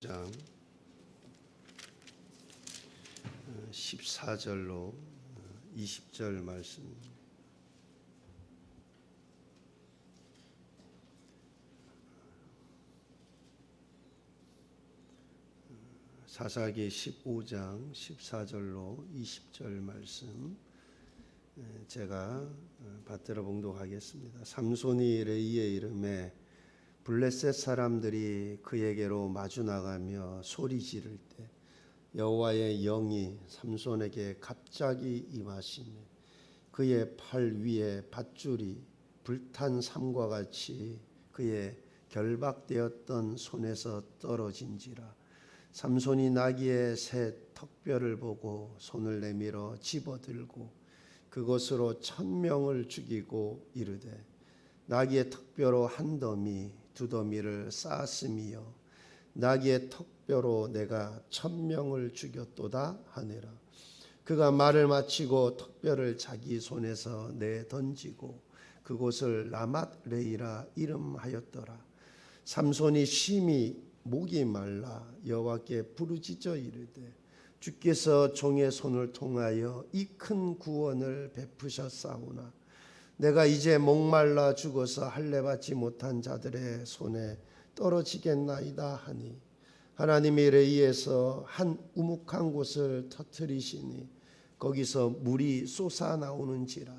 장 14절로 20절 말씀. 사사기 15장 14절로 20절 말씀 제가 받들어 봉독하겠습니다. 삼손이 레이의 이름에 블레셋 사람들이 그에게로 마주 나가며 소리 지를 때 여호와의 영이 삼손에게 갑자기 임하시며 그의 팔 위에 밧줄이 불탄 삼과 같이 그의 결박되었던 손에서 떨어진지라. 삼손이 나귀의 새 턱뼈를 보고 손을 내밀어 집어들고 그것으로 1000명을 죽이고 이르되 나귀의 턱뼈로 한 더미 두 더미를 쌓았음이요 나귀의 턱뼈로 내가 1000명을 죽였도다 하니라. 그가 말을 마치고 턱뼈를 자기 손에서 내 던지고 그곳을 라맛 레이라 이름하였더라. 삼손이 심히 목이 말라 여호와께 부르짖어 이르되 주께서 종의 손을 통하여 이 큰 구원을 베푸셨사오나 내가 이제 목말라 죽어서 할례 받지 못한 자들의 손에 떨어지겠나이다 하니 하나님이 레이에서 한 우묵한 곳을 터뜨리시니 거기서 물이 솟아나오는지라.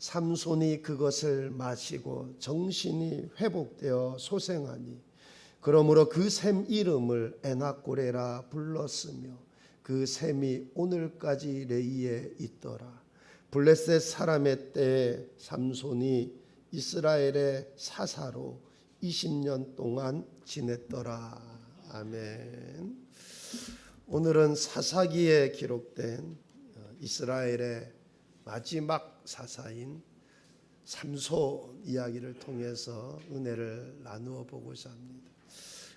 삼손이 그것을 마시고 정신이 회복되어 소생하니 그러므로 그 샘 이름을 에낙고레라 불렀으며 그 샘이 오늘까지 레이에 있더라. 블레셋 사람의 때에 삼손이 이스라엘의 사사로 20년 동안 지냈더라. 아멘. 오늘은 사사기에 기록된 이스라엘의 마지막 사사인 삼손 이야기를 통해서 은혜를 나누어 보고자 합니다.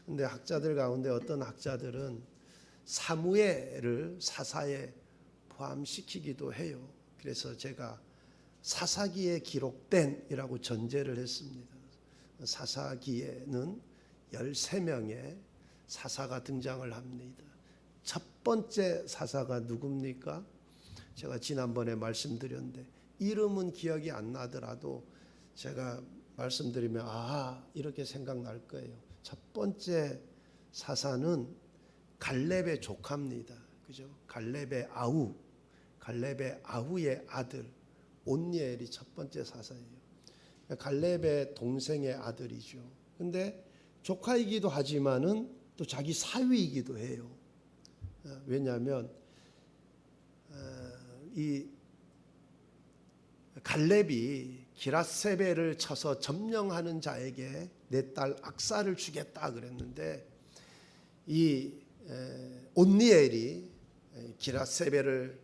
그런데 학자들 가운데 어떤 학자들은 사무엘을 사사에 포함시키기도 해요. 그래서 제가 사사기에 기록된이라고 전제를 했습니다. 사사기에는 13명의 사사가 등장을 합니다. 첫 번째 사사가 누굽니까? 제가 지난번에 말씀드렸는데 이름은 기억이 안 나더라도 제가 말씀드리면 이렇게 생각날 거예요. 첫 번째 사사는 갈렙의 조카입니다. 그죠? 갈렙의 아우의 아들 온니엘이 첫 번째 사사예요. 갈렙의 동생의 아들이죠. 근데 조카이기도 하지만은 또 자기 사위이기도 해요. 왜냐하면 이 갈렙이 기랏세벨을 쳐서 점령하는 자에게 내 딸 악사를 주겠다 그랬는데 이 온니엘이 기랏세벨을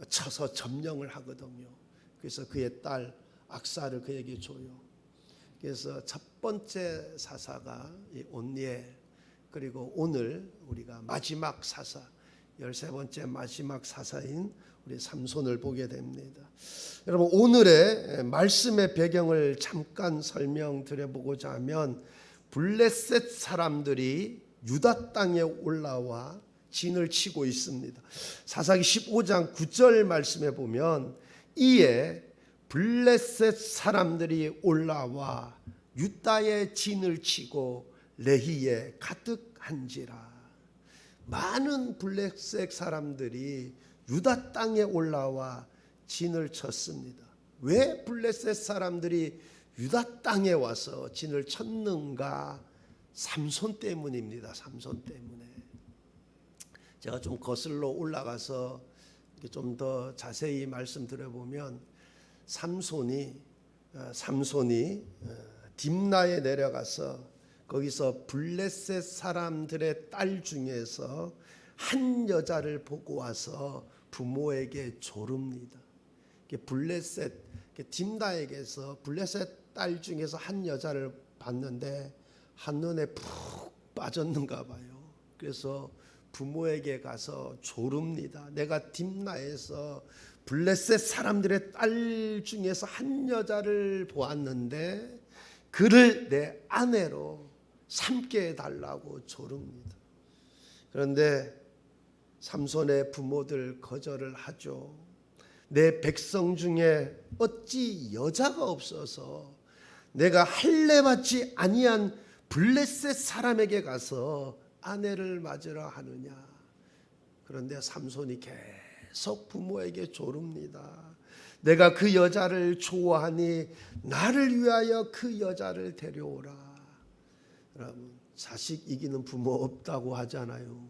쳐서 점령을 하거든요. 그래서 그의 딸 악사를 그에게 줘요. 그래서 첫 번째 사사가 이 온니엘, 그리고 오늘 우리가 마지막 사사 13번째 마지막 사사인 우리 삼손을 보게 됩니다. 여러분, 오늘의 말씀의 배경을 잠깐 설명드려보고자 하면 블레셋 사람들이 유다 땅에 올라와 진을 치고 있습니다. 사사기 15장 9절 말씀에 보면 이에 블레셋 사람들이 올라와 유다의 진을 치고 레히에 가득한지라. 많은 블레셋 사람들이 유다 땅에 올라와 진을 쳤습니다. 왜 블레셋 사람들이 유다 땅에 와서 진을 쳤는가? 삼손 때문입니다. 삼손 때문에. 제가 좀 거슬러 올라가서 좀 더 자세히 말씀드려보면 삼손이 딥나에 내려가서 거기서 블레셋 사람들의 딸 중에서 한 여자를 보고 와서 부모에게 조릅니다. 블레셋 딥나에게서 블레셋 딸 중에서 한 여자를 봤는데 한눈에 푹 빠졌는가 봐요. 그래서 부모에게 가서 조릅니다. 내가 딥나에서 블레셋 사람들의 딸 중에서 한 여자를 보았는데 그를 내 아내로 삼게 해달라고 조릅니다. 그런데 삼손의 부모들 거절을 하죠. 내 백성 중에 어찌 여자가 없어서 내가 할례받지 아니한 블레셋 사람에게 가서 아내를 맞으러 하느냐. 그런데 삼손이 계속 부모에게 조릅니다. 내가 그 여자를 좋아하니 나를 위하여 그 여자를 데려오라. 여러분, 자식 이기는 부모 없다고 하잖아요.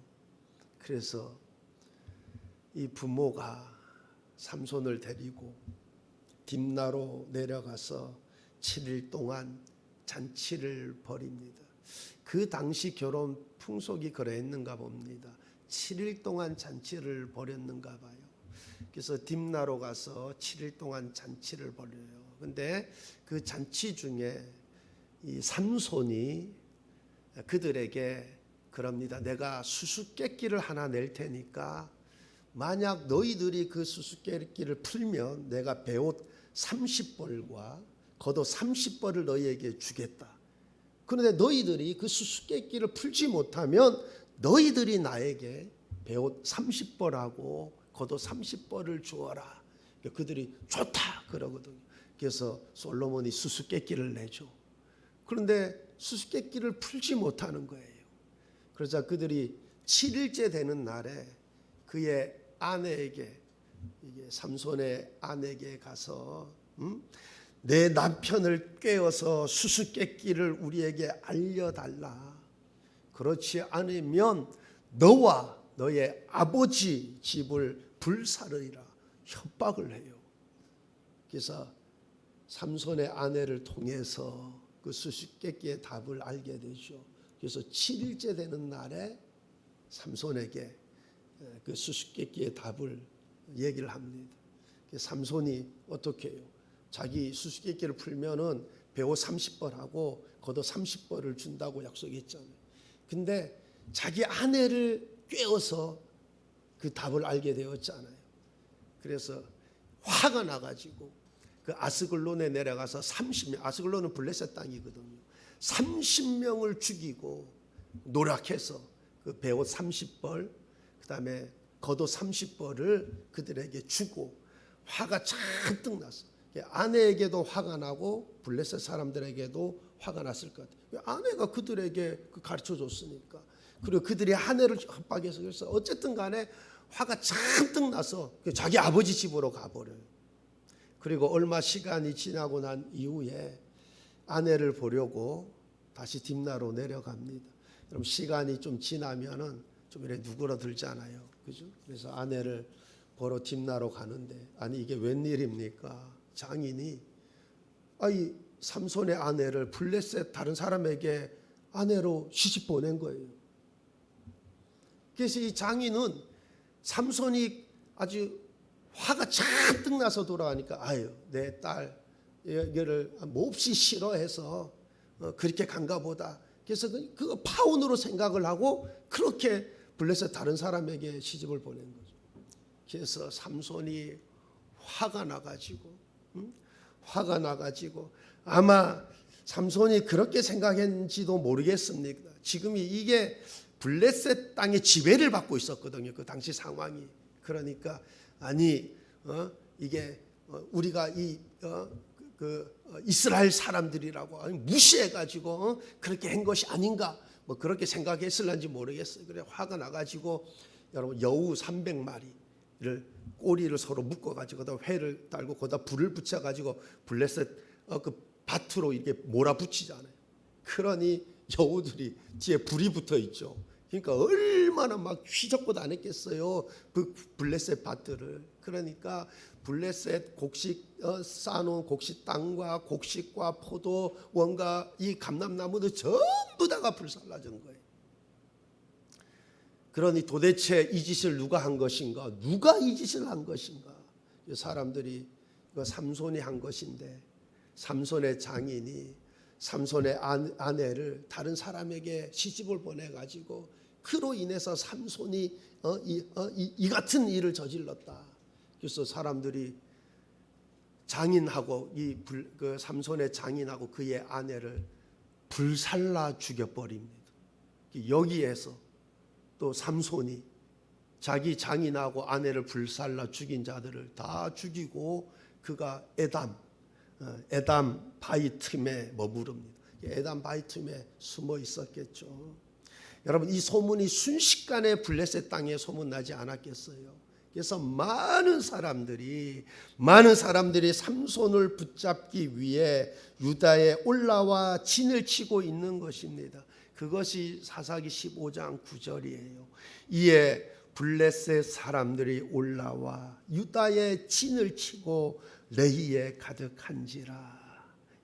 그래서 이 부모가 삼손을 데리고 딥나로 내려가서 7일 동안 잔치를 벌입니다. 그 당시 결혼 풍속이 그랬는가 봅니다. 7일 동안 잔치를 벌였는가 봐요. 그래서 딥나로 가서 7일 동안 잔치를 벌여요. 근데 그 잔치 중에 이 삼손이 그들에게 그럽니다. 내가 수수께끼를 하나 낼 테니까 만약 너희들이 그 수수께끼를 풀면 내가 베옷 30벌과 겉옷 30벌을 너희에게 주겠다. 그런데 너희들이 그 수수께끼를 풀지 못하면 너희들이 나에게 베옷 30벌하고 겉옷 30벌을 주어라. 그들이 좋다 그러거든요. 그래서 솔로몬이 수수께끼를 내죠. 그런데 수수께끼를 풀지 못하는 거예요. 그러자 그들이 7일째 되는 날에 그의 아내에게, 이게 삼손의 아내에게 가서 내 남편을 꿰어서 수수께끼를 우리에게 알려달라. 그렇지 않으면 너와 너의 아버지 집을 불사르리라 협박을 해요. 그래서 삼손의 아내를 통해서 그 수수께끼의 답을 알게 되죠. 그래서 7일째 되는 날에 삼손에게 그 수수께끼의 답을 얘기를 합니다. 삼손이 어떻게 해요? 자기 수수께끼를 풀면은 베옷 30벌하고 겉옷 30벌을 준다고 약속했잖아요. 근데 자기 아내를 꿰어서 그 답을 알게 되었잖아요. 그래서 화가 나가지고 그 아스글론에 내려가서 30명, 아스글론은 블레셋 땅이거든요. 30명을 죽이고 노력해서 그 베옷 30벌, 그다음에 겉옷 30벌을 그들에게 주고 화가 잔뜩 났어. 아내에게도 화가 나고 블레셋 사람들에게도 화가 났을 것 같아요. 아내가 그들에게 가르쳐 줬으니까. 그리고 그들이 아내를 협박해서 그래서 어쨌든 간에 화가 잔뜩 나서 자기 아버지 집으로 가버려요. 그리고 얼마 시간이 지나고 난 이후에 아내를 보려고 다시 딥나로 내려갑니다. 그럼 시간이 좀 지나면은 좀 이렇게 누그러들잖아요. 그죠? 그래서 아내를 보러 딥나로 가는데, 아니 이게 웬일입니까? 장인이 이 삼손의 아내를 블레셋 다른 사람에게 아내로 시집 보낸 거예요. 그래서 이 장인은 삼손이 아주 화가 잔뜩 나서 돌아가니까 아유 내 딸 이거를 몹시 싫어해서 그렇게 간가 보다. 그래서 그거 파혼으로 생각을 하고 그렇게 블레셋 다른 사람에게 시집을 보낸 거죠. 그래서 삼손이 화가 나가지고 아마 삼손이 그렇게 생각했는지도 모르겠습니다. 지금 이게 블레셋 땅의 지배를 받고 있었거든요. 그 당시 상황이. 그러니까 아니 이게 우리가 이스라엘 사람들이라고 무시해가지고 그렇게 한 것이 아닌가 뭐 그렇게 생각했을런지 모르겠어요. 그래 화가 나가지고 여러분 여우 300마리를 꼬리를 서로 묶어가지고 거기다 회를 달고 거기다 불을 붙여가지고 블레셋 그 밭으로 이렇게 몰아붙이잖아요. 그러니 여우들이 뒤에 불이 붙어 있죠. 그러니까 얼마나 막 휘젓고 다녔겠어요. 그 블레셋 밭들을. 그러니까 블레셋 곡식 쌓아놓은 곡식 땅과 곡식과 포도 원과 이 감람나무들 전부 다가 불살라진 거예요. 그러니 도대체 이 짓을 누가 한 것인가? 누가 이 짓을 한 것인가? 사람들이 삼손이 한 것인데 삼손의 장인이 삼손의 아내를 다른 사람에게 시집을 보내가지고 그로 인해서 삼손이 이 같은 일을 저질렀다. 그래서 사람들이 장인하고 그 삼손의 장인하고 그의 아내를 불살라 죽여버립니다. 여기에서 또 삼손이 자기 장인하고 아내를 불살라 죽인 자들을 다 죽이고 그가 에담 바위 틈에 머무릅니다. 에담 바위 틈에 숨어 있었겠죠. 여러분, 이 소문이 순식간에 블레셋 땅에 소문나지 않았겠어요. 그래서 많은 사람들이 삼손을 붙잡기 위해 유다에 올라와 진을 치고 있는 것입니다. 그것이 사사기 15장 9절이에요. 이에 블레셋 사람들이 올라와 유다에 진을 치고 레히에 가득한지라.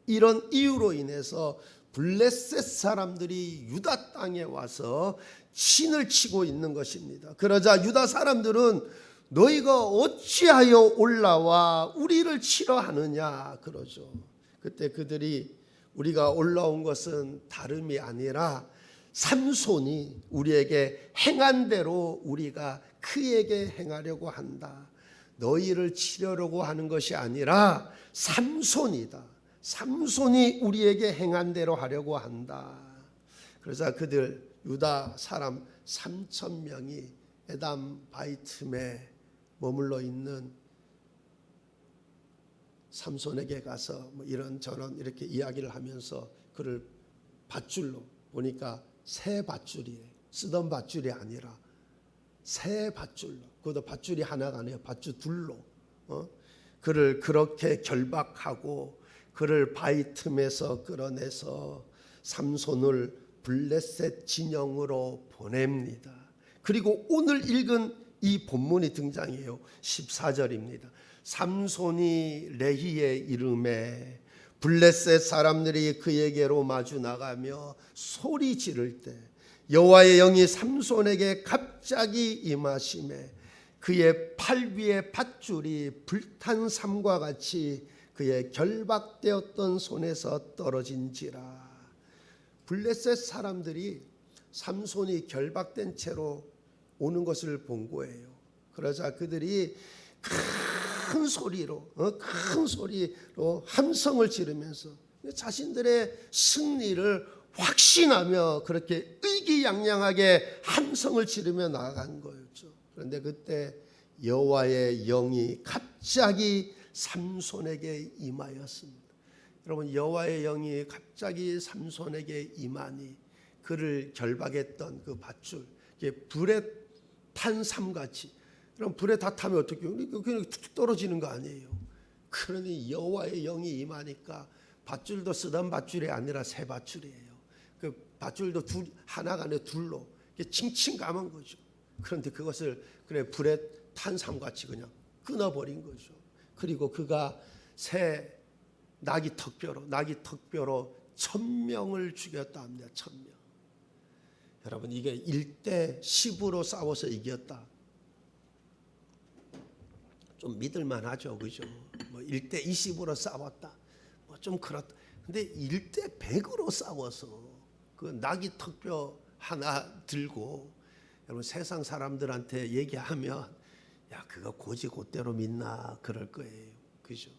이런 이유로 인해서 블레셋 사람들이 유다 땅에 와서 진을 치고 있는 것입니다. 그러자 유다 사람들은 너희가 어찌하여 올라와 우리를 치러 하느냐 그러죠. 그때 그들이 우리가 올라온 것은 다름이 아니라 삼손이 우리에게 행한 대로 우리가 그에게 행하려고 한다. 너희를 치려고 하는 것이 아니라 삼손이다. 삼손이 우리에게 행한 대로 하려고 한다. 그래서 그들 유다 사람 3,000명이 에담 바위 틈에 머물러 있는 삼손에게 가서 뭐 이런저런 이렇게 이야기를 하면서 그를 밧줄로 보니까 새 밧줄이에요. 쓰던 밧줄이 아니라 새 밧줄로. 그것도 밧줄이 하나가 아니에요. 밧줄 둘로. 그를 그렇게 결박하고 그를 바위 틈에서 끌어내서 삼손을 블레셋 진영으로 보냅니다. 그리고 오늘 읽은 이 본문이 등장해요. 14절입니다. 삼손이 레히에 이름에 블레셋 사람들이 그에게로 마주 나가며 소리 지를 때 여호와의 영이 삼손에게 갑자기 임하심에 그의 팔 위에 밧줄이 불탄 삼과 같이 그의 결박되었던 손에서 떨어진지라. 블레셋 사람들이 삼손이 결박된 채로 오는 것을 본 거예요. 그러자 그들이 큰 소리로 함성을 지르면서 자신들의 승리를 확신하며 그렇게 의기양양하게 함성을 지르며 나아간 거였죠. 그런데 그때 여호와의 영이 갑자기 삼손에게 임하였습니다. 여러분, 여호와의 영이 갑자기 삼손에게 임하니 그를 결박했던 그 밧줄, 불에 탄 삼같이, 그럼 불에 다 타면 어떻게 해요? 그냥 툭툭 떨어지는 거 아니에요. 그러니 여호와의 영이 임하니까 밧줄도 쓰던 밧줄이 아니라 새 밧줄이에요. 그 밧줄도 하나가 아니라 둘로 칭칭 감은 거죠. 그런데 그것을 그래 불에 탄 삼같이 그냥 끊어버린 거죠. 그리고 그가 새 나귀 턱뼈로 1,000명을 죽였다 합니다. 1,000명. 여러분, 이게 1대 10으로 싸워서 이겼다. 좀 믿을만 하죠. 그죠? 뭐 1대 20으로 싸웠다. 뭐 좀 그렇다. 근데 1대 100으로 싸워서 그 나귀 턱뼈 하나 들고, 여러분, 세상 사람들한테 얘기하면 야, 그거 곧대로 믿나 그럴 거예요. 그죠?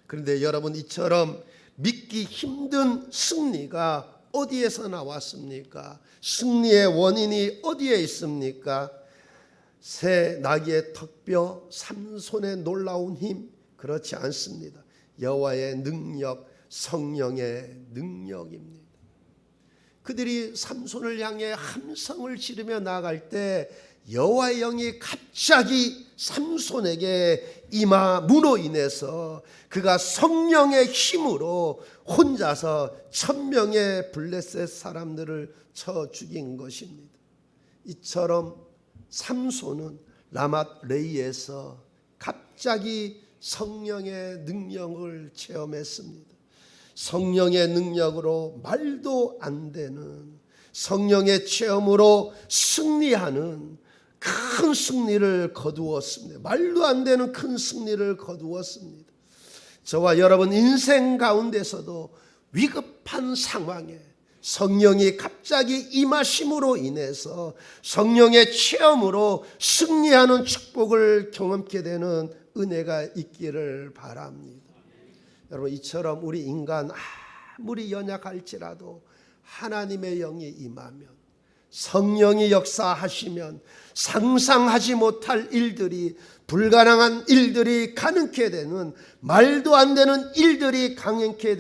그런데 여러분, 이처럼 믿기 힘든 승리가 어디에서 나왔습니까? 승리의 원인이 어디에 있습니까? 새 나귀의 턱뼈, 삼손의 놀라운 힘? 그렇지 않습니다. 여호와의 능력, 성령의 능력입니다. 그들이 삼손을 향해 함성을 지르며 나아갈 때 여호와의 영이 갑자기 삼손에게 임함으로 인해서 그가 성령의 힘으로 혼자서 1,000명의 블레셋 사람들을 쳐 죽인 것입니다. 이처럼 삼손은 라맛 레이에서 갑자기 성령의 능력을 체험했습니다. 성령의 능력으로 말도 안 되는, 성령의 체험으로 승리하는 큰 승리를 거두었습니다. 말도 안 되는 큰 승리를 거두었습니다. 저와 여러분 인생 가운데서도 위급한 상황에 성령이 갑자기 임하심으로 인해서 성령의 체험으로 승리하는 축복을 경험하게 되는 은혜가 있기를 바랍니다. 여러분, 이처럼 우리 인간 아무리 연약할지라도 하나님의 영이 임하면, 성령이 역사하시면 상상하지 못할 일들이, 불가능한 일들이 가능케 되는, 말도 안 되는 일들이 가능케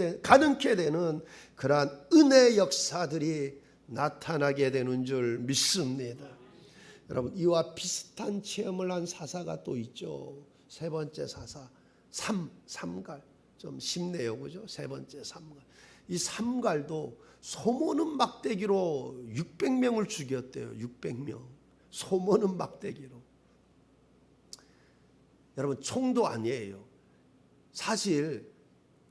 되는 그러한 은혜 역사들이 나타나게 되는 줄 믿습니다. 여러분, 이와 비슷한 체험을 한 사사가 또 있죠. 세 번째 사사, 삼갈. 좀 쉽네요, 그죠? 세 번째 삼갈. 이 삼갈도 소모는 막대기로 600명을 죽였대요. 600명. 소모는 막대기로. 여러분, 총도 아니에요. 사실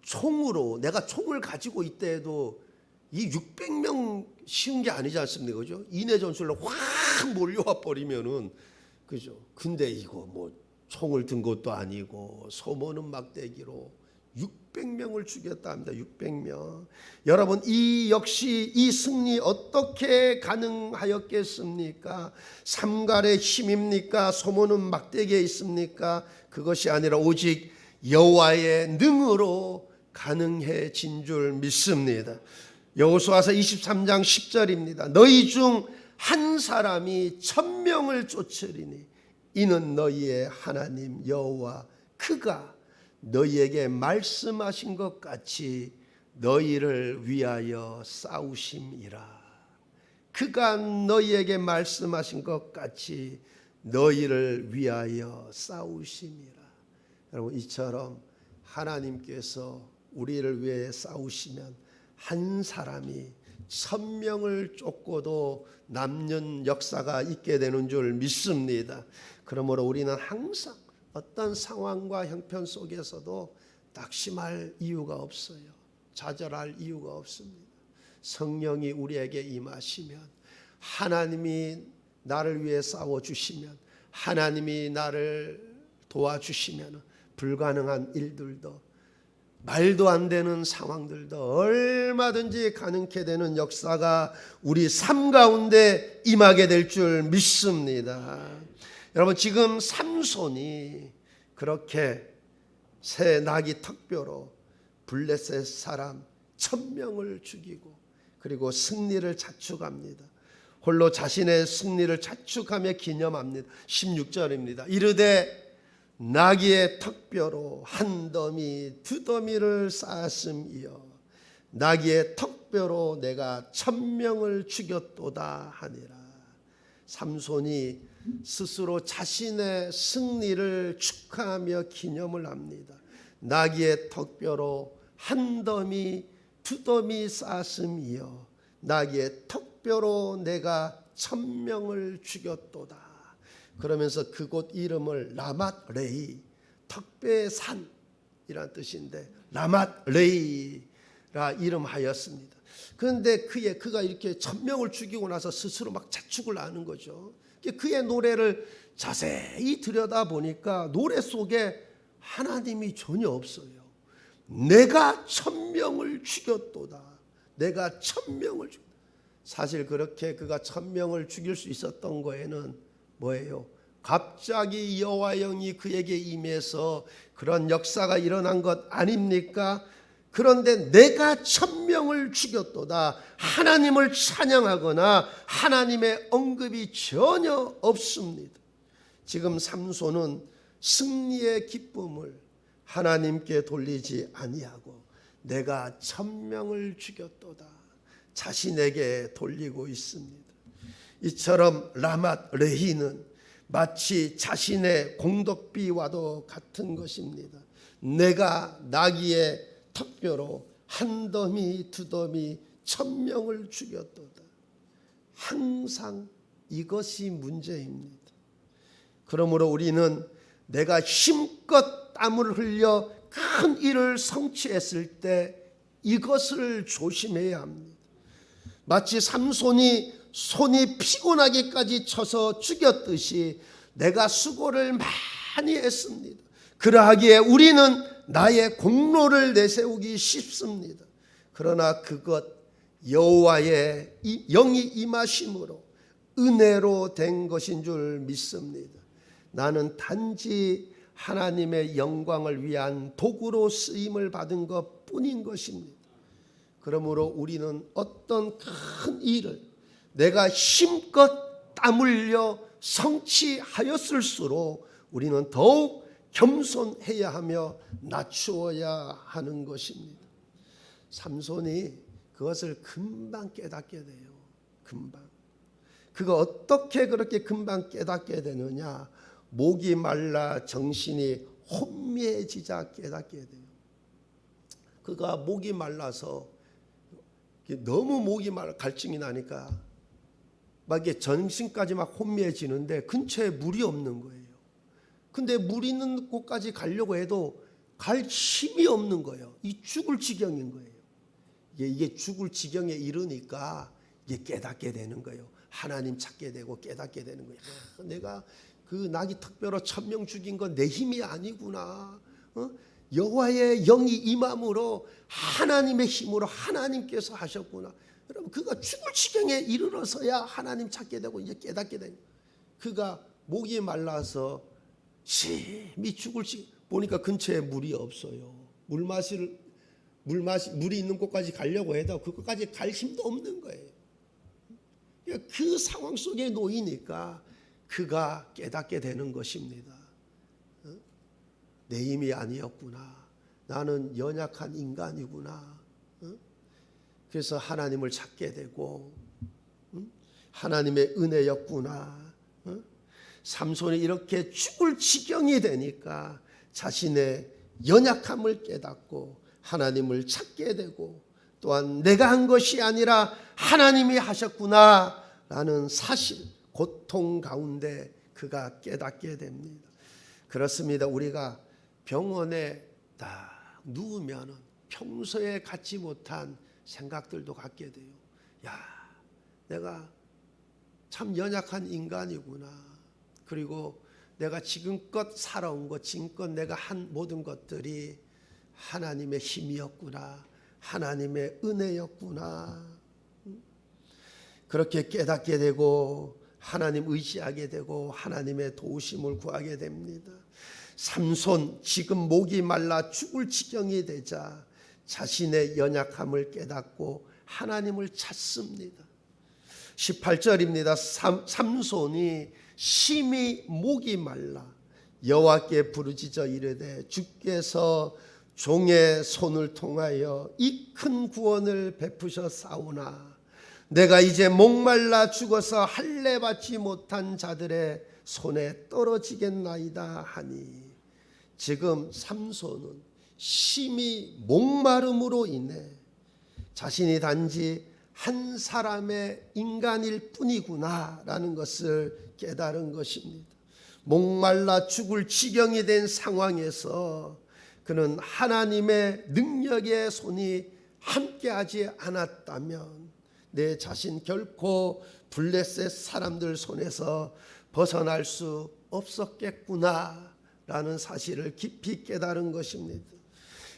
총으로, 내가 총을 가지고 있대도 이 600명 쉬운 게 아니지 않습니까? 그죠? 인해 전술로 확 몰려와 버리면은, 그죠? 근데 이거 뭐 총을 든 것도 아니고 소모는 막대기로 600명을 죽였다 합니다. 600명. 여러분, 이 역시 이 승리 어떻게 가능하였겠습니까? 삼갈의 힘입니까? 소모는 막대기에 있습니까? 그것이 아니라 오직 여호와의 능으로 가능해진 줄 믿습니다. 여호수아서 23장 10절입니다. 너희 중 한 사람이 1000명을 쫓으리니 이는 너희의 하나님 여호와 그가 너희에게 말씀하신 것 같이 너희를 위하여 싸우심이라. 그가 너희에게 말씀하신 것 같이 너희를 위하여 싸우심이라. 여러분, 이처럼 하나님께서 우리를 위해 싸우시면 한 사람이 1000명을 쫓고도 남는 역사가 있게 되는 줄 믿습니다. 그러므로 우리는 항상 어떤 상황과 형편 속에서도 낙심할 이유가 없어요. 좌절할 이유가 없습니다. 성령이 우리에게 임하시면, 하나님이 나를 위해 싸워주시면, 하나님이 나를 도와주시면 불가능한 일들도, 말도 안 되는 상황들도 얼마든지 가능케 되는 역사가 우리 삶 가운데 임하게 될 줄 믿습니다. 여러분, 지금 삼손이 그렇게 새 나귀 턱뼈로 블레셋 사람 1000명을 죽이고 그리고 승리를 자축합니다. 홀로 자신의 승리를 자축하며 기념합니다. 16절입니다. 이르되 나귀의 턱뼈로 한 더미 두 더미를 쌓았음이여 나귀의 턱뼈로 내가 1000명을 죽였도다 하니라. 삼손이 스스로 자신의 승리를 축하하며 기념을 합니다. 나귀의 턱뼈로 한 더미 두 더미 쌓았음이여 나귀의 턱뼈로 내가 1000명을 죽였도다. 그러면서 그곳 이름을 라맛 레이, 턱뼈의 산이란 뜻인데 라맛 레이라 이름하였습니다. 그런데 그가 이렇게 1000명을 죽이고 나서 스스로 막 자축을 하는 거죠. 그의 노래를 자세히 들여다 보니까 노래 속에 하나님이 전혀 없어요. 내가 1000명을 죽였도다. 내가 1000명을 죽였다. 사실 그렇게 그가 1000명을 죽일 수 있었던 거에는 뭐예요? 갑자기 여호와 영이 그에게 임해서 그런 역사가 일어난 것 아닙니까? 그런데 내가 1000명을 죽였도다. 하나님을 찬양하거나 하나님의 언급이 전혀 없습니다. 지금 삼손은 승리의 기쁨을 하나님께 돌리지 아니하고 내가 1000명을 죽였도다. 자신에게 돌리고 있습니다. 이처럼 라맛 레히는 마치 자신의 공덕비와도 같은 것입니다. 내가 나귀의 턱뼈로 한 더미 두 더미 1000명을 죽였도다. 항상 이것이 문제입니다. 그러므로 우리는 내가 힘껏 땀을 흘려 큰 일을 성취했을 때 이것을 조심해야 합니다. 마치 삼손이 손이 피곤하기까지 쳐서 죽였듯이 내가 수고를 많이 했습니다. 그러하기에 우리는 나의 공로를 내세우기 쉽습니다. 그러나 그것 여호와의 영이 임하심으로 은혜로 된 것인 줄 믿습니다. 나는 단지 하나님의 영광을 위한 도구로 쓰임을 받은 것뿐인 것입니다. 그러므로 우리는 어떤 큰 일을 내가 힘껏 땀 흘려 성취하였을수록 우리는 더욱 겸손해야 하며 낮추어야 하는 것입니다. 삼손이 그것을 금방 깨닫게 돼요. 금방. 그거 어떻게 그렇게 금방 깨닫게 되느냐? 목이 말라 정신이 혼미해지자 깨닫게 돼요. 그가 목이 말라서 너무 목이 말라 갈증이 나니까 막 이게 정신까지 막 혼미해지는데 근처에 물이 없는 거예요. 근데 물 있는 곳까지 가려고 해도 갈 힘이 없는 거예요. 이 죽을 지경인 거예요. 이게 죽을 지경에 이르니까 이게 깨닫게 되는 거예요. 하나님 찾게 되고 깨닫게 되는 거예요. 내가 그 낙이 특별히 1000명 죽인 건 내 힘이 아니구나. 여호와의 영이 임함으로 하나님의 힘으로 하나님께서 하셨구나. 여러분 그가 죽을 지경에 이르러서야 하나님 찾게 되고 이제 깨닫게 되는 거예요. 그가 목이 말라서 심히 죽을 지경 보니까 근처에 물이 없어요. 물이 있는 곳까지 가려고 해도 그것까지 갈 힘도 없는 거예요. 그 상황 속에 놓이니까 그가 깨닫게 되는 것입니다. 내 힘이 아니었구나. 나는 연약한 인간이구나. 그래서 하나님을 찾게 되고 하나님의 은혜였구나. 삼손이 이렇게 죽을 지경이 되니까 자신의 연약함을 깨닫고 하나님을 찾게 되고 또한 내가 한 것이 아니라 하나님이 하셨구나 라는 사실, 고통 가운데 그가 깨닫게 됩니다. 그렇습니다. 우리가 병원에 딱 누우면 평소에 갖지 못한 생각들도 갖게 돼요. 야, 내가 참 연약한 인간이구나. 그리고 내가 지금껏 살아온 것, 지금껏 내가 한 모든 것들이 하나님의 힘이었구나. 하나님의 은혜였구나. 그렇게 깨닫게 되고 하나님 의지하게 되고 하나님의 도우심을 구하게 됩니다. 삼손 지금 목이 말라 죽을 지경이 되자 자신의 연약함을 깨닫고 하나님을 찾습니다. 18절입니다. 삼손이 심히 목이 말라 여호와께 부르짖어 이르되 주께서 종의 손을 통하여 이 큰 구원을 베푸셨사오나 내가 이제 목말라 죽어서 할례 받지 못한 자들의 손에 떨어지겠나이다 하니 지금 삼손은 심히 목마름으로 인해 자신이 단지 한 사람의 인간일 뿐이구나 라는 것을 깨달은 것입니다. 목말라 죽을 지경이 된 상황에서 그는 하나님의 능력의 손이 함께하지 않았다면 내 자신 결코 블레셋 사람들 손에서 벗어날 수 없었겠구나 라는 사실을 깊이 깨달은 것입니다.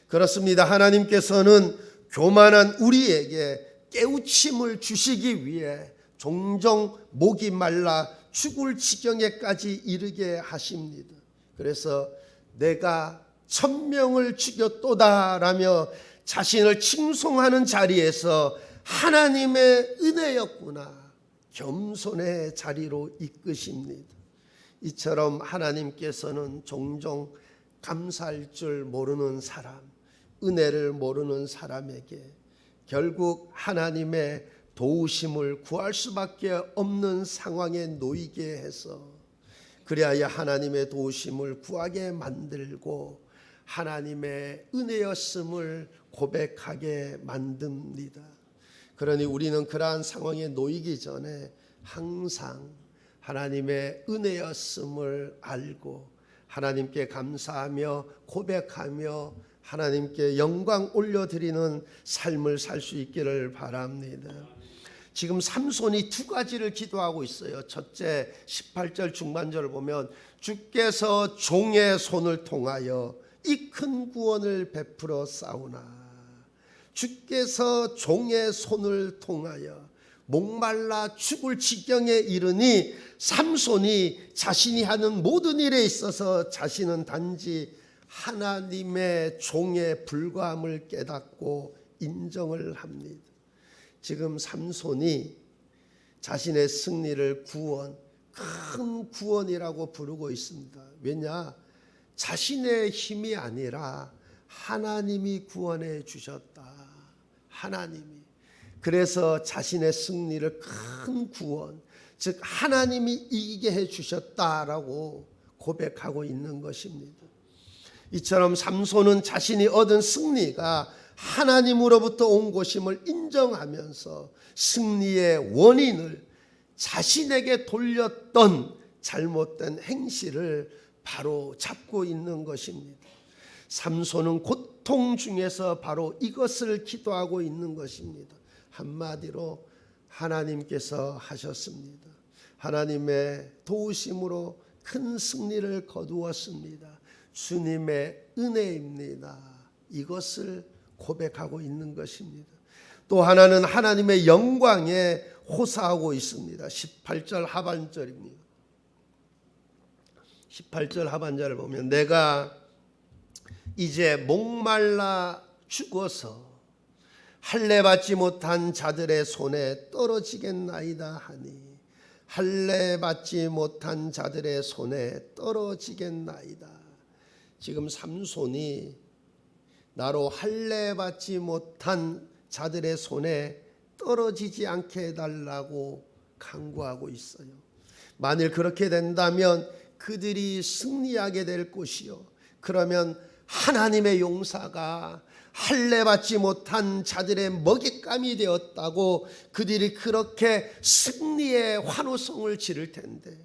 그렇습니다. 하나님께서는 교만한 우리에게 깨우침을 주시기 위해 종종 목이 말라 죽을 지경에까지 이르게 하십니다. 그래서 내가 1000명을 죽였도다라며 자신을 칭송하는 자리에서 하나님의 은혜였구나 겸손의 자리로 이끄십니다. 이처럼 하나님께서는 종종 감사할 줄 모르는 사람, 은혜를 모르는 사람에게 결국 하나님의 도우심을 구할 수밖에 없는 상황에 놓이게 해서 그리하여 하나님의 도우심을 구하게 만들고 하나님의 은혜였음을 고백하게 만듭니다. 그러니 우리는 그러한 상황에 놓이기 전에 항상 하나님의 은혜였음을 알고 하나님께 감사하며 고백하며 하나님께 영광 올려드리는 삶을 살 수 있기를 바랍니다. 지금 삼손이 두 가지를 기도하고 있어요. 첫째 18절 중반절을 보면 주께서 종의 손을 통하여 이 큰 구원을 베풀어 싸우나 주께서 종의 손을 통하여 목말라 죽을 지경에 이르니 삼손이 자신이 하는 모든 일에 있어서 자신은 단지 하나님의 종에 불과함을 깨닫고 인정을 합니다. 지금 삼손이 자신의 승리를 구원, 큰 구원이라고 부르고 있습니다. 왜냐? 자신의 힘이 아니라 하나님이 구원해 주셨다. 하나님이. 그래서 자신의 승리를 큰 구원, 즉 하나님이 이기게 해 주셨다라고 고백하고 있는 것입니다. 이처럼 삼손은 자신이 얻은 승리가 하나님으로부터 온 것임을 인정하면서 승리의 원인을 자신에게 돌렸던 잘못된 행실을 바로 잡고 있는 것입니다. 삼손은 고통 중에서 바로 이것을 기도하고 있는 것입니다. 한마디로 하나님께서 하셨습니다. 하나님의 도우심으로 큰 승리를 거두었습니다. 주님의 은혜입니다. 이것을 고백하고 있는 것입니다. 또 하나는 하나님의 영광에 호소하고 있습니다. 18절 하반절입니다. 18절 하반절을 보면 내가 이제 목말라 죽어서 할례 받지 못한 자들의 손에 떨어지겠나이다 하니 할례 받지 못한 자들의 손에 떨어지겠나이다. 지금 삼손이 나로 할례 받지 못한 자들의 손에 떨어지지 않게 해달라고 간구하고 있어요. 만일 그렇게 된다면 그들이 승리하게 될 것이요, 그러면 하나님의 용사가 할례 받지 못한 자들의 먹잇감이 되었다고 그들이 그렇게 승리의 환호성을 지를 텐데,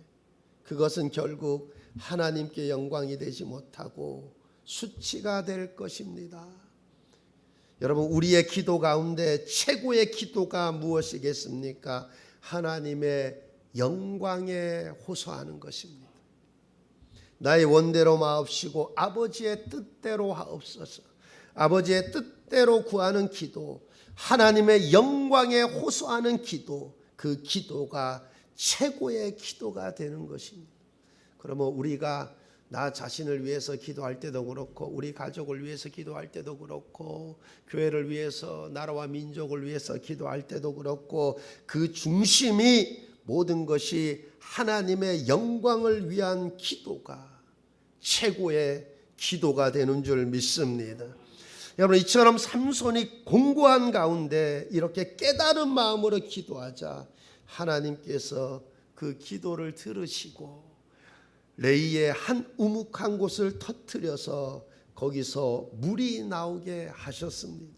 그것은 결국 하나님께 영광이 되지 못하고 수치가 될 것입니다. 여러분, 우리의 기도 가운데 최고의 기도가 무엇이겠습니까? 하나님의 영광에 호소하는 것입니다. 나의 원대로 마옵시고 아버지의 뜻대로 하옵소서. 아버지의 뜻대로 구하는 기도, 하나님의 영광에 호소하는 기도, 그 기도가 최고의 기도가 되는 것입니다. 그러면 우리가 나 자신을 위해서 기도할 때도 그렇고, 우리 가족을 위해서 기도할 때도 그렇고, 교회를 위해서, 나라와 민족을 위해서 기도할 때도 그렇고, 그 중심이 모든 것이 하나님의 영광을 위한 기도가 최고의 기도가 되는 줄 믿습니다. 여러분, 이처럼 삼손이 공고한 가운데 이렇게 깨달은 마음으로 기도하자 하나님께서 그 기도를 들으시고 레이의 한 우묵한 곳을 터뜨려서 거기서 물이 나오게 하셨습니다.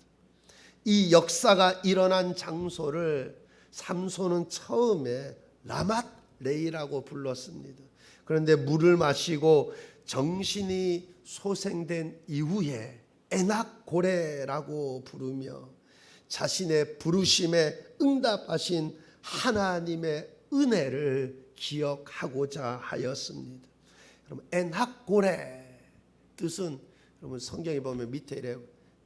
이 역사가 일어난 장소를 삼손은 처음에 라맛 레이라고 불렀습니다. 그런데 물을 마시고 정신이 소생된 이후에 에낙고레라고 부르며 자신의 부르심에 응답하신 하나님의 은혜를 기억하고자 하였습니다. 여러분, 에낙고레 뜻은, 여러분 성경에 보면 밑에 이래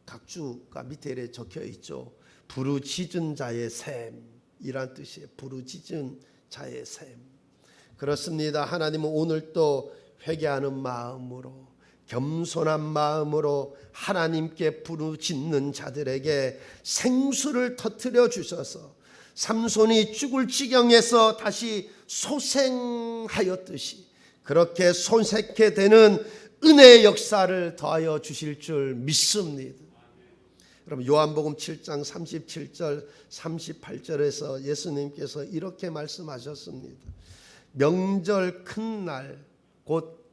각주가 밑에 이래 적혀 있죠. 부르짖은 자의 샘이란 뜻이에요. 부르짖은 자의 샘. 그렇습니다. 하나님은 오늘 또 회개하는 마음으로, 겸손한 마음으로 하나님께 부르짖는 자들에게 생수를 터뜨려 주셔서 삼손이 죽을 지경에서 다시 소생하였듯이 그렇게 손색해 되는 은혜의 역사를 더하여 주실 줄 믿습니다. 여러분, 요한복음 7장 37절 38절에서 예수님께서 이렇게 말씀하셨습니다. 명절 끝날 곧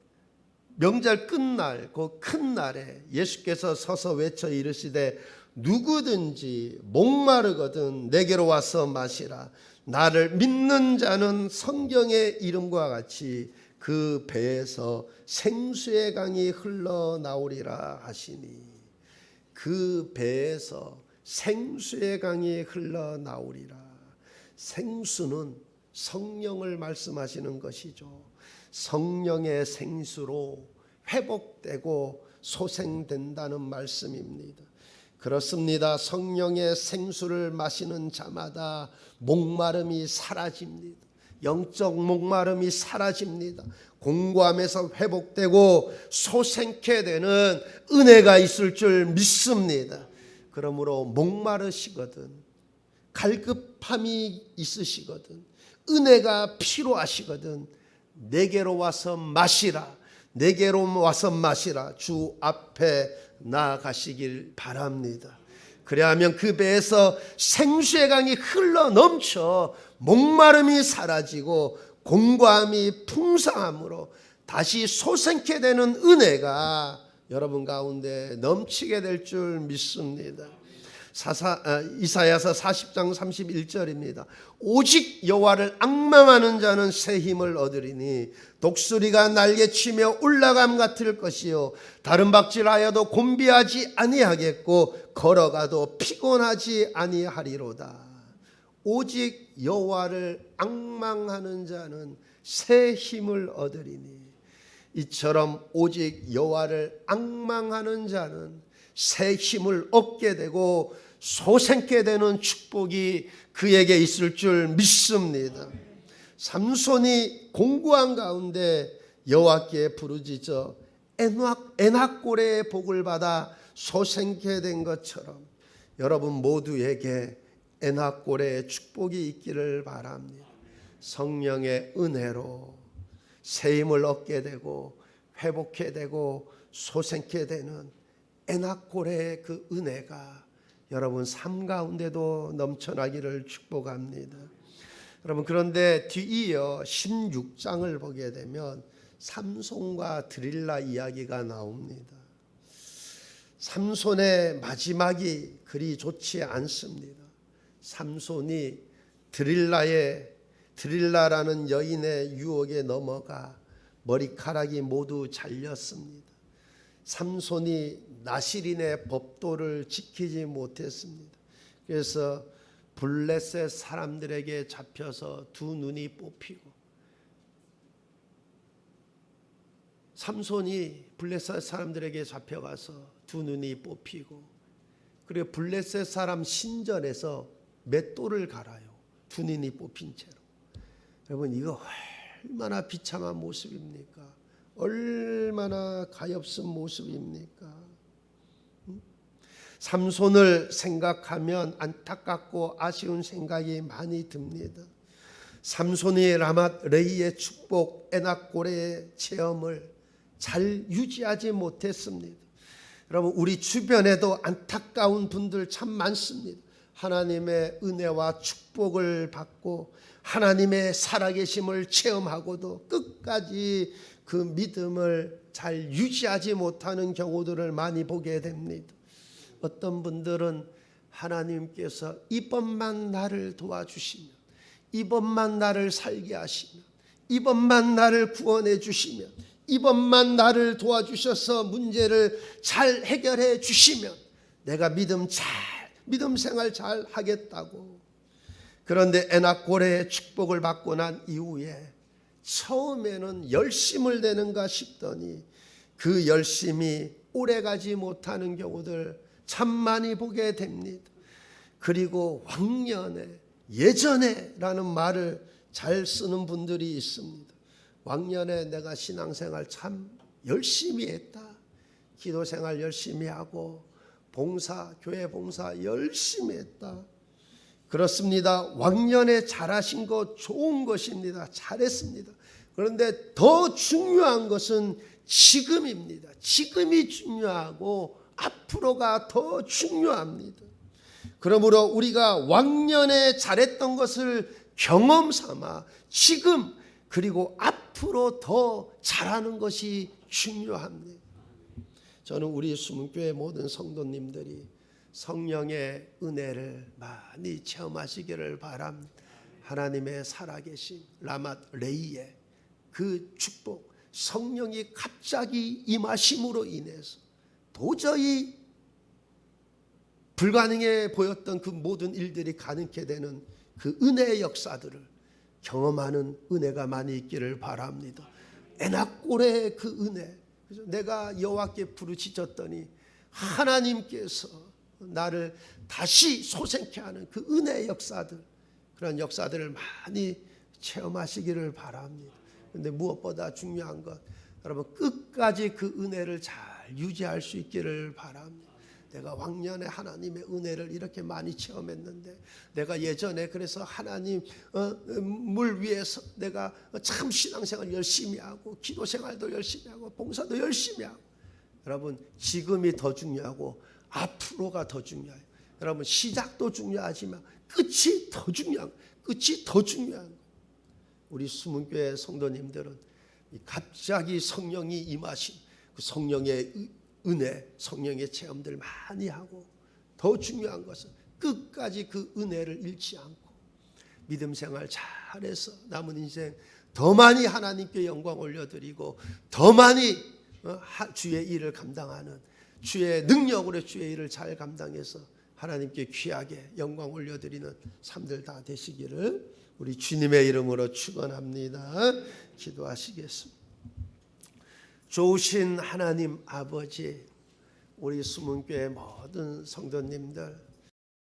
큰 날에 예수께서 서서 외쳐 이르시되 누구든지 목마르거든 내게로 와서 마시라. 나를 믿는 자는 성경의 이름과 같이 그 배에서 생수의 강이 흘러나오리라 하시니, 그 배에서 생수의 강이 흘러나오리라. 생수는 성령을 말씀하시는 것이죠. 성령의 생수로 회복되고 소생된다는 말씀입니다. 그렇습니다. 성령의 생수를 마시는 자마다 목마름이 사라집니다. 영적 목마름이 사라집니다. 공고함에서 회복되고 소생케 되는 은혜가 있을 줄 믿습니다. 그러므로 목마르시거든, 갈급 급함이 있으시거든, 은혜가 필요하시거든, 내게로 와서 마시라, 내게로 와서 마시라. 주 앞에 나아가시길 바랍니다. 그래야하면 그 배에서 생수의 강이 흘러 넘쳐 목마름이 사라지고 공고함이 풍성함으로 다시 솟게 되는 은혜가 여러분 가운데 넘치게 될 줄 믿습니다. 이사야서 40장 31절입니다. 오직 여호와를 앙망하는 자는 새 힘을 얻으리니 독수리가 날개치며 올라감 같을 것이요 다른 박질하여도 곤비하지 아니하겠고 걸어가도 피곤하지 아니하리로다. 오직 여호와를 앙망하는 자는 새 힘을 얻으리니, 이처럼 오직 여호와를 앙망하는 자는 새 힘을 얻게 되고 솟게 되는 축복이 그에게 있을 줄 믿습니다. 삼손이 공고한 가운데 여호와께 부르짖어 에낙고레의 복을 받아 솟게 된 것처럼 여러분 모두에게 에낙고레의 축복이 있기를 바랍니다. 성령의 은혜로 새 힘을 얻게 되고 회복게 되고 솟게 되는 에낙고레의 그 은혜가 여러분 삶 가운데도 넘쳐나기를 축복합니다. 여러분, 그런데 뒤이어 16장을 보게 되면 삼손과 드릴라 이야기가 나옵니다. 삼손의 마지막이 그리 좋지 않습니다. 삼손이 드릴라라는 여인의 유혹에 넘어가 머리카락이 모두 잘렸습니다. 삼손이 나실인의 법도를 지키지 못했습니다. 그래서 블레셋 사람들에게 잡혀서 두 눈이 뽑히고, 삼손이 블레셋 사람들에게 잡혀가서 두 눈이 뽑히고, 그리고 블레셋 사람 신전에서 맷돌을 갈아요. 두 눈이 뽑힌 채로. 여러분, 이거 얼마나 비참한 모습입니까? 얼마나 가엾은 모습입니까? 삼손을 생각하면 안타깝고 아쉬운 생각이 많이 듭니다. 삼손이 라맛 레이의 축복, 에낙고레의 체험을 잘 유지하지 못했습니다. 여러분, 우리 주변에도 안타까운 분들 참 많습니다. 하나님의 은혜와 축복을 받고 하나님의 살아계심을 체험하고도 끝까지 그 믿음을 잘 유지하지 못하는 경우들을 많이 보게 됩니다. 어떤 분들은 하나님께서 이번만 나를 도와주시면, 이번만 나를 살게 하시면, 이번만 나를 구원해 주시면, 이번만 나를 도와주셔서 문제를 잘 해결해 주시면 내가 믿음 생활 잘 하겠다고. 그런데 에낙고레의 축복을 받고 난 이후에 처음에는 열심을 내는가 싶더니 그 열심이 오래가지 못하는 경우들 참 많이 보게 됩니다. 그리고 왕년에, 예전에라는 말을 잘 쓰는 분들이 있습니다. 왕년에 내가 신앙생활 참 열심히 했다, 기도생활 열심히 하고 봉사, 교회 봉사 열심히 했다. 그렇습니다. 왕년에 잘하신 것 좋은 것입니다. 잘했습니다. 그런데 더 중요한 것은 지금입니다. 지금이 중요하고 앞으로가 더 중요합니다. 그러므로 우리가 왕년에 잘했던 것을 경험 삼아 지금 그리고 앞으로 더 잘하는 것이 중요합니다. 저는 우리 수문교회 모든 성도님들이 성령의 은혜를 많이 체험하시기를 바랍니다. 하나님의 살아계신 라맛 레이의 그 축복, 성령이 갑자기 임하심으로 인해서 도저히 불가능해 보였던 그 모든 일들이 가능케 되는 그 은혜의 역사들을 경험하는 은혜가 많이 있기를 바랍니다. 에낙고레의 그 은혜, 그래서 내가 여호와께 부르짖었더니 하나님께서 나를 다시 솟게 하는 그 은혜의 역사들, 그런 역사들을 많이 체험하시기를 바랍니다. 그런데 무엇보다 중요한 것, 여러분 끝까지 그 은혜를 잘 유지할 수 있기를 바랍니다. 내가 왕년에 하나님의 은혜를 이렇게 많이 체험했는데, 내가 예전에 그래서 하나님 물 위해서 내가 참 신앙생활 열심히 하고 기도 생활도 열심히 하고 봉사도 열심히 하고, 여러분 지금이 더 중요하고 앞으로가 더 중요해요. 여러분 시작도 중요하지만 끝이 더 중요한 거예요. 우리 수문교회 성도님들은 갑자기 성령이 임하신 그 성령의 은혜, 성령의 체험들 많이 하고, 더 중요한 것은 끝까지 그 은혜를 잃지 않고 믿음 생활 잘해서 남은 인생 더 많이 하나님께 영광 올려드리고 더 많이 주의 일을 감당하는, 주의 능력으로 주의 일을 잘 감당해서 하나님께 귀하게 영광 올려드리는 삶들 다 되시기를 우리 주님의 이름으로 축원합니다. 기도하시겠습니다. 좋으신 하나님 아버지, 우리 수문교회 모든 성도님들